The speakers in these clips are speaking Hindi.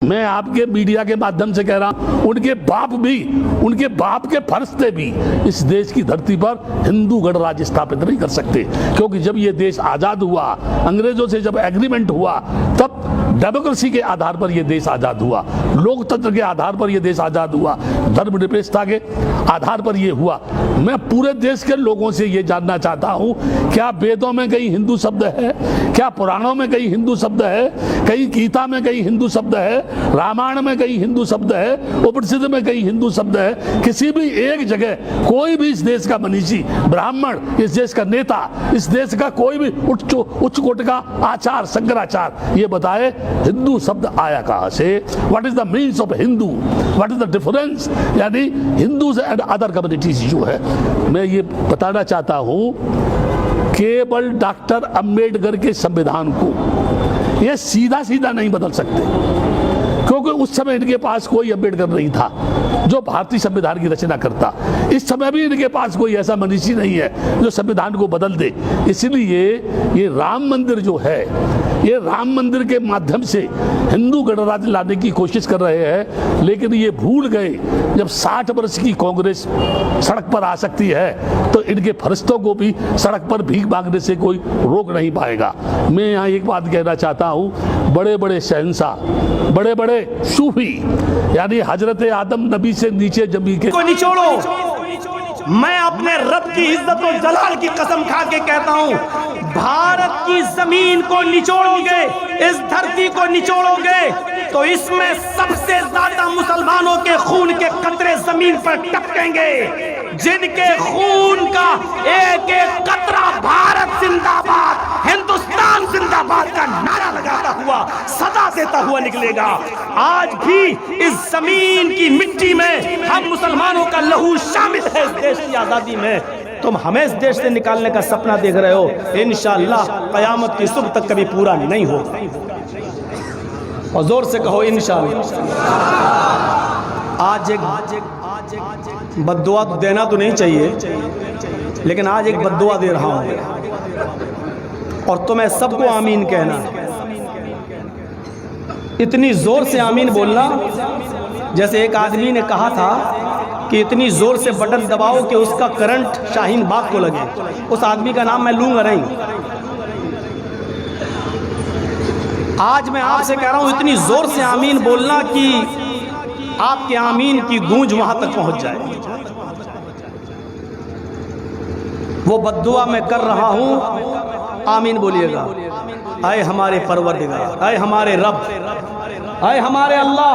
मैं आपके मीडिया के माध्यम से कह रहा हूं, उनके बाप के फरिश्ते भी इस देश की धरती पर हिंदू गणराज्य स्थापित नहीं कर सकते, क्योंकि जब ये देश आजाद हुआ, अंग्रेजों से जब एग्रीमेंट हुआ, तब डेमोक्रेसी के आधार पर यह देश आजाद हुआ, लोकतंत्र के आधार पर यह देश आजाद हुआ, धर्मनिरपेक्षता के आधार पर यह हुआ। मैं पूरे देश के लोगों से यह जानना चाहता हूं, क्या वेदों में कहीं हिंदू शब्द है? क्या पुराणों में कहीं हिंदू शब्द है? कहीं गीता में कहीं हिंदू शब्द है? रामायण में कहीं हिंदू शब्द है? उपनिषद में कहीं हिंदू शब्द है? किसी भी एक जगह कोई भी इस देश का मनीषी, ब्राह्मण, इस देश का नेता, इस देश का कोई भी उच्च कोट का आचार, शंकराचार्य ये बताए हिंदू शब्द आया कहां से? What is the means of Hindu? What is the difference? यानी हिंदूज एंड अदर कम्युनिटीज जो है, मैं ये बताना चाहता हूं, केवल डॉक्टर अंबेडकर के संविधान को ये सीधा सीधा नहीं बदल सकते, क्योंकि उस समय इनके पास कोई अंबेडकर नहीं था जो भारतीय संविधान की रचना करता। इस समय भी इनके पास कोई ऐसा मनीषी नहीं है जो संविधान को बदल दे। इसलिए ये राम मंदिर जो है, ये राम मंदिर के माध्यम से हिंदू गणराज्य लाने की कोशिश कर रहे हैं, लेकिन ये भूल गए जब 60 वर्ष की कांग्रेस सड़क पर आ सकती है तो इनके फरिश्तों को भी सड़क पर भीख मांगने से कोई रोक नहीं पाएगा। मैं यहाँ एक बात कहना चाहता हूँ, बड़े बड़े शहंशाह, बड़े बड़े सूफी, यानी हजरत आदम नबी से नीचे जमी के को निचोड़ो। मैं अपने रब की इज्जत और जलाल की कसम खा के कहता हूं, भारत की जमीन को निचोड़ोगे, इस धरती को निचोड़ोगे तो इसमें सबसे ज्यादा मुसलमानों के खून के कतरे जमीन पर टपकेंगे, जिनके खून का एक एक कतरा भारत जिंदाबाद, हिंदुस्तान जिंदाबाद का नारा लगाता हुआ, सदा देता हुआ निकलेगा। आज भी इस जमीन की मिट्टी में हम मुसलमानों का लहू शामिल है। इस देश की आजादी में तुम हमें इस देश से निकालने का सपना देख रहे हो, इंशाअल्लाह कयामत की सुबह तक कभी पूरा नहीं होगा। और जोर से कहो इंशाअल्लाह। आज एक बद्दुआ देना तो नहीं चाहिए, लेकिन आज एक बद्दुआ दे रहा हूं और तुम्हें सबको आमीन कहना है। इतनी जोर से आमीन बोलना, जैसे एक आदमी ने कहा था कि इतनी जोर से बटन दबाओ कि उसका करंट शाहीन बाग को लगे। उस आदमी का नाम मैं लूंगा नहीं। आज मैं आपसे कह रहा हूं, इतनी जोर से आमीन बोलना कि आपके आमीन की गूंज वहां तक पहुंच जाए। वो बद्दुआ मैं कर रहा हूं, आमीन बोलिएगा। आए हमारे परवरदिगार, आए हमारे रब, आए हमारे अल्लाह,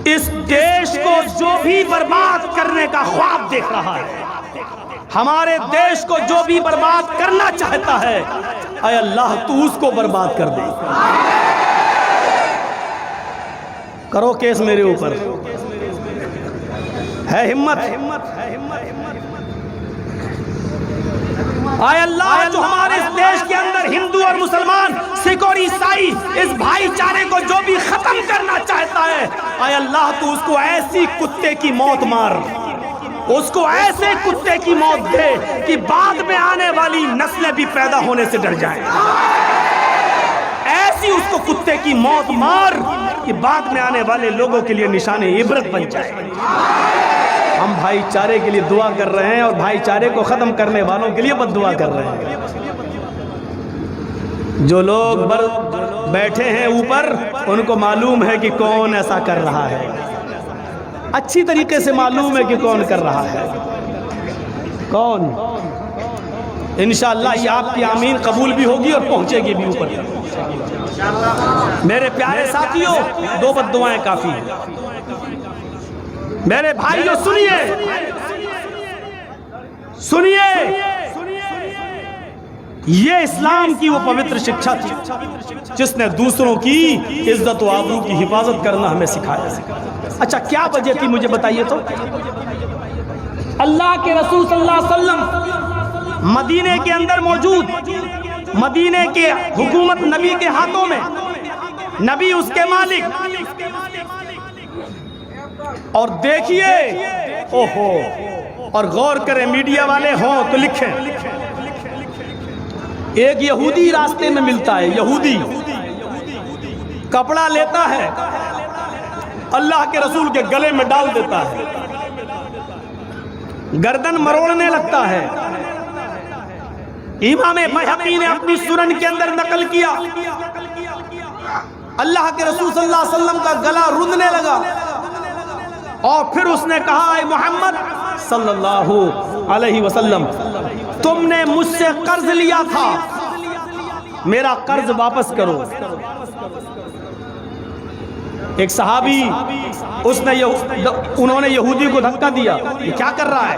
इस देश को जो भी बर्बाद करने का ख्वाब देख रहा है, हमारे देश को जो भी बर्बाद करना चाहता है, आए अल्लाह तू उसको बर्बाद कर दे। करो केस मेरे ऊपर, है हिम्मत, आए अल्लाह जो हमारे इस देश के अंदर हिंदू और मुसलमान, सिख और ईसाई, इस भाईचारे को जो भी खत्म करना चाहता है, आए अल्लाह तू उसको ऐसी कुत्ते की मौत मार, उसको ऐसे कुत्ते की मौत दे कि बाद में आने वाली नस्लें भी पैदा होने से डर जाएं। ऐसी उसको कुत्ते की मौत मार कि बाद में आने वाले लोगों के लिए निशाने इबरत बन जाए। हम भाईचारे के लिए दुआ कर रहे हैं और भाईचारे को खत्म करने वालों के लिए बद्दुआ कर रहे हैं। जो लोग बैठे हैं ऊपर, उनको मालूम है कि कौन ऐसा कर रहा है, अच्छी तरीके से मालूम है कि कौन कर रहा है, कौन। इंशाअल्लाह ये आपकी आमीन कबूल भी होगी और पहुंचेगी भी ऊपर। मेरे प्यारे साथियों, 2 बद्दुआएं काफी हैं। मेरे भाइयों सुनिए, सुनिए, ये इस्लाम की वो पवित्र शिक्षा थी जिसने दूसरों की इज्जत व आबरू की हिफाजत करना हमें सिखाया। अच्छा क्या वजह थी मुझे बताइए तो। अल्लाह के रसूल सल्लल्लाहु अलैहि वसल्लम मदीने के अंदर मौजूद, मदीने के हुकूमत नबी के हाथों में, नबी उसके मालिक। और देखिए, ओहो, और गौर करें, मीडिया वाले हों तो लिखें, एक यहूदी रास्ते में मिलता है, यहूदी कपड़ा लेता है, अल्लाह के रसूल के गले में डाल देता है, गर्दन मरोड़ने लगता है। इमाम बैहक़ी ने अपनी सुनन के अंदर नकल किया, अल्लाह के रसूल सल्लल्लाहु अलैहि वसल्लम का गला रुंधने लगा और फिर उसने कहा, ऐ मोहम्मद सल्लल्लाहु अलैहि वसल्लम, तुमने मुझसे कर्ज लिया था, मेरा कर्ज वापस करो। एक सहाबी उन्होंने यहूदी को धक्का दिया, ये क्या कर रहा है,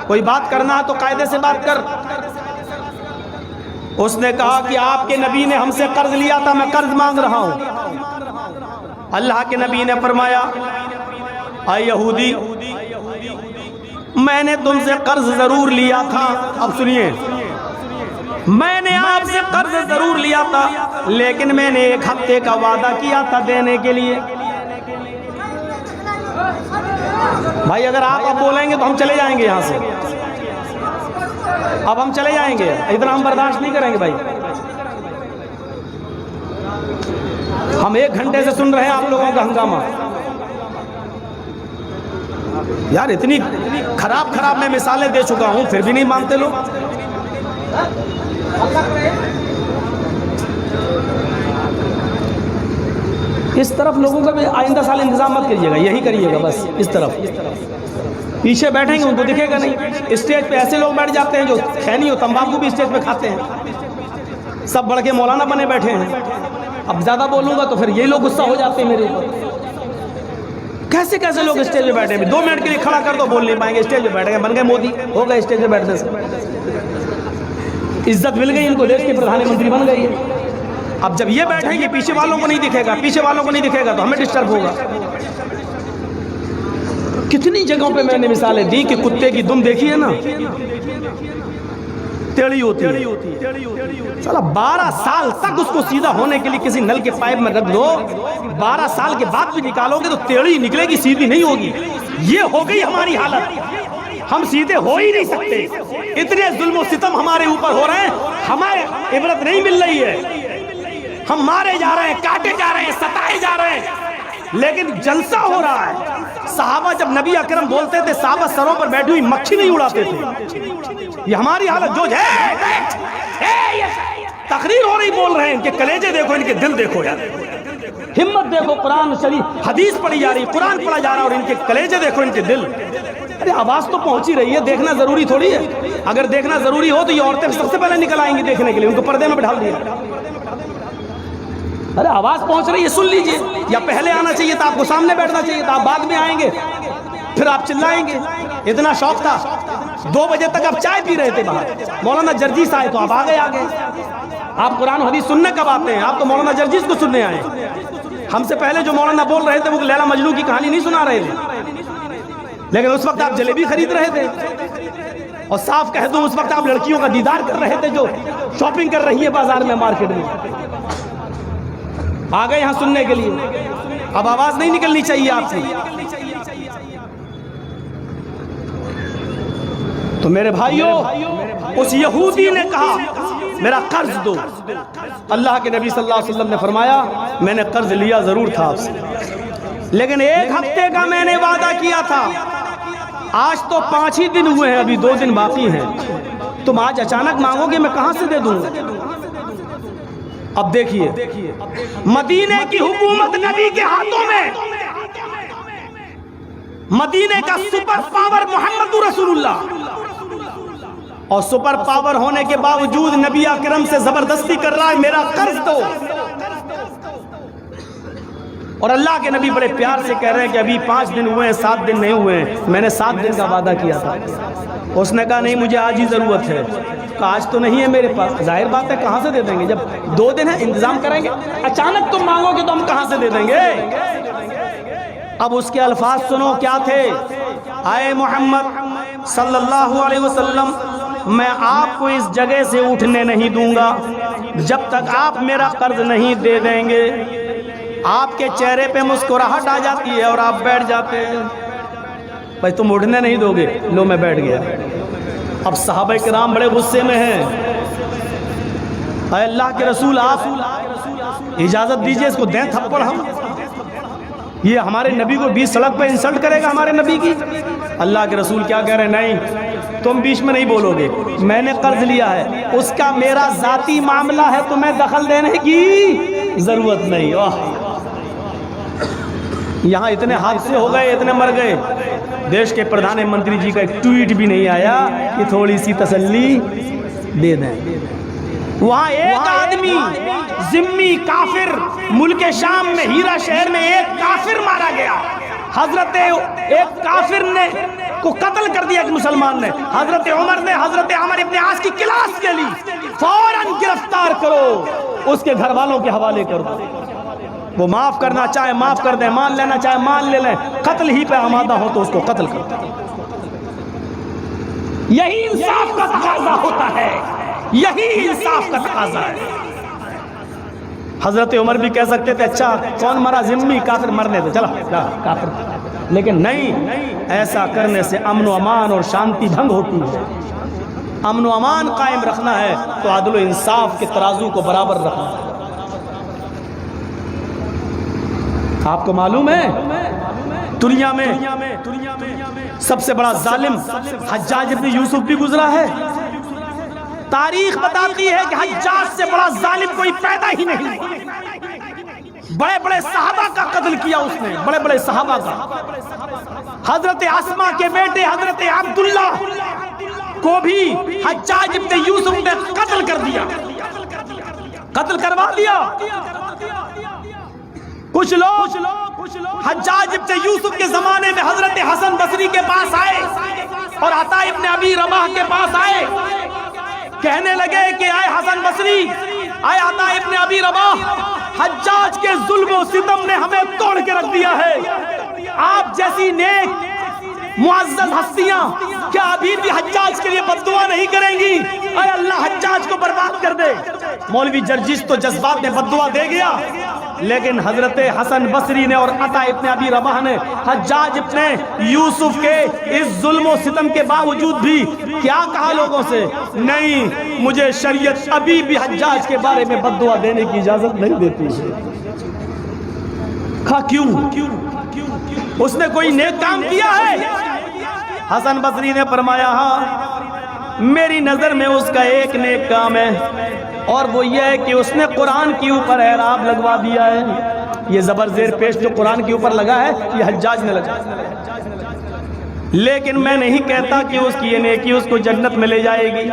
कोई बात करना है तो कायदे से बात कर। उसने कहा कि आपके नबी ने हमसे कर्ज लिया था, मैं कर्ज मांग रहा हूं। अल्लाह के नबी ने फरमाया, ऐ यहूदी, मैंने तुमसे कर्ज जरूर लिया था। अब सुनिए, मैंने आपसे कर्ज जरूर लिया था, लेकिन मैंने 1 हफ्ते का वादा किया था देने के लिए। भाई अगर आप अब बोलेंगे तो हम चले जाएंगे यहां से, अब हम चले जाएंगे, इतना हम बर्दाश्त नहीं करेंगे भाई। हम 1 घंटे से सुन रहे हैं आप लोगों का हंगामा। यार इतनी खराब खराब मैं मिसालें दे चुका हूं, फिर भी नहीं मानते लोग। इस तरफ लोगों का भी आइंदा साल इंतजाम मत करिएगा, यही करिएगा बस। इस तरफ पीछे बैठेंगे उनको दिखेगा नहीं। स्टेज पे ऐसे लोग बैठ जाते हैं जो खैनी और तंबाकू भी स्टेज पे खाते हैं, सब बढ़ के मौलाना बने बैठे हैं। अब ज्यादा बोलूंगा तो फिर ये लोग गुस्सा हो जाते हैं मेरे ऊपर। कैसे कैसे लोग स्टेज पे बैठे हैं, 2 मिनट के लिए खड़ा कर दो, बोल नहीं पाएंगे, स्टेज पे बैठ गए, बन गए मोदी, हो गए स्टेज पे बैठने से, इज्जत मिल गई इनको, देश के प्रधानमंत्री बन गई है। अब जब ये बैठेंगे, पीछे वालों को नहीं दिखेगा, पीछे वालों को नहीं दिखेगा तो हमें डिस्टर्ब होगा। कितनी जगहों पे मैंने मिसालें दी कि कुत्ते की दुम देखी है ना, टेढ़ी होती है। चला 12 साल तक उसको सीधा होने के लिए किसी नल के पाइप में रख दो, 12 साल के बाद भी निकालोगे तो टेढ़ी निकलेगी, सीधी नहीं होगी। ये हो गई हमारी हालत, हम सीधे हो ही नहीं सकते। इतने जुल्म सितम हमारे ऊपर हो रहे हैं, हमें इबरत नहीं मिल रही है। हम मारे जा रहे हैं, काटे जा रहे हैं, सताए जा रहे हैं, लेकिन जलसा हो रहा है। सहाबा जब नबी अकरम बोलते थे, सहाबा सरों पर बैठी हुई मक्खी नहीं उड़ाते थे। ये हमारी हालत जो है, तकरीर हो रही, बोल रहे हैं, इनके कलेजे देखो, इनके दिल देखो यार, हिम्मत देखो, कुरान शरीफ हदीस पढ़ी जा रही, कुरान पढ़ा जा रहा है और इनके कलेजे देखो, इनके दिल। अरे आवाज तो पहुंची रही है, देखना जरूरी थोड़ी है। अगर देखना जरूरी हो तो ये औरतें सबसे पहले निकल आएंगी देखने के लिए, उनको पर्दे में बिठा दिया। अरे आवाज पहुंच रही है, सुन लीजिए। या पहले आना चाहिए था, आपको सामने बैठना चाहिए था, आप बाद में आएंगे, फिर आप चिल्लाएंगे। इतना शौक था, 2 बजे तक आप चाय पी रहे थे बाहर, मौलाना जर्जीस आए तो आप आगे। आप कुरान हदीस सुनने कब आते हैं? आप तो मौलाना जर्जीस को सुनने आए। हमसे पहले जो मौलाना बोल रहे थे वो लैला मजनू की कहानी नहीं सुना रहे थे, लेकिन उस वक्त आप जलेबी खरीद रहे थे। और साफ कह दूं, उस वक्त आप लड़कियों का दीदार कर रहे थे जो शॉपिंग कर रही है बाजार में, मार्केट में। आ गए यहां सुनने के लिए, अब आवाज नहीं निकलनी चाहिए आपसे। तो मेरे भाइयों, उस यहूदी ने कहा मेरा कर्ज दो। अल्लाह के नबी सल्लल्लाहु अलैहि वसल्लम ने फरमाया, मैंने कर्ज लिया जरूर था आपसे, लेकिन 1 हफ्ते का मैंने वादा किया था। आज तो 5 ही दिन हुए हैं, अभी 2 दिन बाकी हैं। तुम आज अचानक मांगोगे, मैं कहां से दे दूंगा? अब देखिए, मदीने की हुकूमत नबी के हाथों में, मदीने का सुपर पावर मोहम्मद रसूलुल्लाह, और सुपर पावर होने के बावजूद नबी अकरम से जबरदस्ती कर रहा है, मेरा कर्ज दो। और अल्लाह के नबी बड़े प्यार से कह रहे हैं कि अभी 5 दिन हुए हैं, 7 दिन नहीं हुए हैं, मैंने 7 दिन का वादा किया था। उसने कहा नहीं, मुझे आज ही जरूरत है। कहा आज तो नहीं है मेरे पास। जाहिर बात है, कहां से दे देंगे? जब 2 दिन है इंतजाम करेंगे, अचानक तुम मांगोगे तो हम कहां से दे देंगे? अब उसके अल्फाज सुनो क्या थे। आए मोहम्मद सल्लल्लाहु अलैहि वसल्लम, मैं आपको इस जगह से उठने नहीं दूंगा जब तक आप मेरा कर्ज नहीं दे देंगे। आपके चेहरे पे मुस्कुराहट आ जाती है और आप बैठ जाते हैं। भाई तुम उठने नहीं दोगे, लो मैं बैठ गया। अब सहाबा किराम बड़े गुस्से में हैं। अल्लाह के रसूल, आप इजाजत दीजिए इसको दें थप्पड़ हम। ये हमारे नबी को बीच सड़क पे इंसल्ट करेगा हमारे नबी की। अल्लाह के रसूल क्या कह रहे हैं, नहीं तुम बीच में नहीं बोलोगे, मैंने कर्ज लिया है, उसका मेरा जाती मामला है, तुम्हें दखल देने की जरूरत नहीं। वाह, यहाँ इतने हादसे हो गए, इतने मर गए, देश के प्रधानमंत्री जी का एक ट्वीट भी नहीं आया कि थोड़ी सी तसल्ली दे दें। वहां एक आदमी जिम्मी काफिर, मुल्क शाम में हीरा शहर में एक काफिर मारा गया। हजरत एक काफिर ने को कत्ल कर दिया कि मुसलमान ने। हजरत उमर ने हजरत अमर इब्ने आस की क्लास के लिए फौरन गिरफ्तार करो, उसके घर वालों के हवाले कर दो। वो माफ करना चाहे माफ कर दे, मान लेना चाहे मान ले लें, कत्ल ही पे आमादा हो तो उसको कत्ल कर दो। यही इंसाफ का तकाजा होता है, यही इंसाफ का तकाजा है। हजरत उमर भी कह सकते थे अच्छा कौन मरा, जिम्मी काफिर मरने दो, चला काफिर, लेकिन नहीं, ऐसा करने से अमन व अमान और शांति भंग होती है। अमन व अमान कायम रखना है तो अदल व इंसाफ के तराजू को बराबर रखना है। आपको मालूम है दुनिया में सबसे बड़ा जालिम हज्जाज इब्न यूसुफ भी गुजरा है। तारीख बताती है कि हज्जाज से बड़ा जालिम कोई पैदा ही नहीं। बड़े बड़े सहाबा का कत्ल किया उसने, बड़े बड़े सहाबा का। हजरत आसमा के बेटे हजरत अब्दुल्ला को भी हज्जाज इब्न यूसुफ ने कत्ल कर दिया, कत्ल करवा दिया। कुछ लोग हज्जाज इब्न यूसुफ के जमाने में हजरत हसन बसरी के पास आए और अता इब्न अबी रबाह के पास आए, कहने लगे कि आए हसन बसरी, आए अता इब्न अबी रबाह, हज्जाज के जुल्म और सितम ने हमें तोड़ के रख दिया है। आप जैसी नेक मुअज़्ज़ज़ हस्तियां क्या अभी भी हज्जाज के लिए बद्दुआ नहीं करेंगी? अरे अल्लाह हज्जाज को बर्बाद कर दे। मौलवी जर्जिस तो जज्बात में बद्दुआ दे गया, लेकिन हजरत हसन बसरी ने और अता इब्न अबी रबाह ने हज्जाज इब्न यूसुफ के इस जुल्म और सितम के बावजूद भी क्या कहा लोगों से, नहीं मुझे शरीयत अभी भी हज्जाज के बारे में बद्दुआ देने की इजाजत नहीं देती है। क्यों? उसने कोई नेक काम किया है? हसन बसरी ने फरमाया हाँ, मेरी नजर में उसका एक नेक काम है और वो ये है कि उसने कुरान के ऊपर एराब लगवा दिया है। ये जबरजेर पेश जो कुरान के ऊपर लगा है ये हज्जाज ने लगा, लेकिन मैं नहीं कहता कि उसकी ये नेकी उसको जन्नत में ले जाएगी।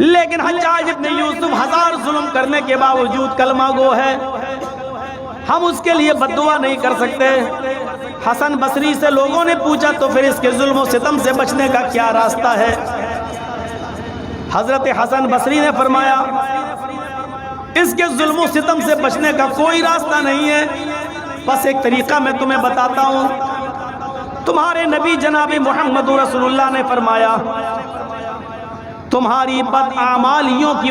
लेकिन हज्जाज इब्न यूसुफ हजार जुल्म करने के बावजूद कलमा गो है, हम उसके लिए बद्दुआ नहीं कर सकते। हसन बसरी से लोगों ने पूछा तो फिर इसके जुल्म और सितम से बचने का क्या रास्ता है? हजरत हसन बसरी ने फरमाया इसके जुल्म और सितम से बचने का कोई रास्ता नहीं है, बस एक तरीका मैं तुम्हें बताता हूं। तुम्हारे नबी जनाब मोहम्मद रसूलुल्लाह ने फरमाया तुम्हारी बदआमालियों की